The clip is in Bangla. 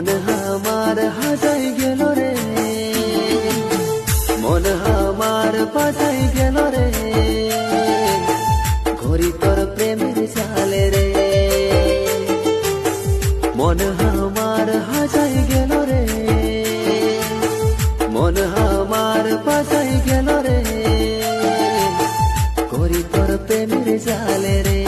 মন আমার হাজাই গেল রে, মন আমার পাঠাই গেল রে, ঘড়ি তোর প্রেমের জালে রে। মন আমার হাজাই গেল রে, মন আমার পাঠাই গেল রে, ঘড়ি তোর প্রেমের জালে রে।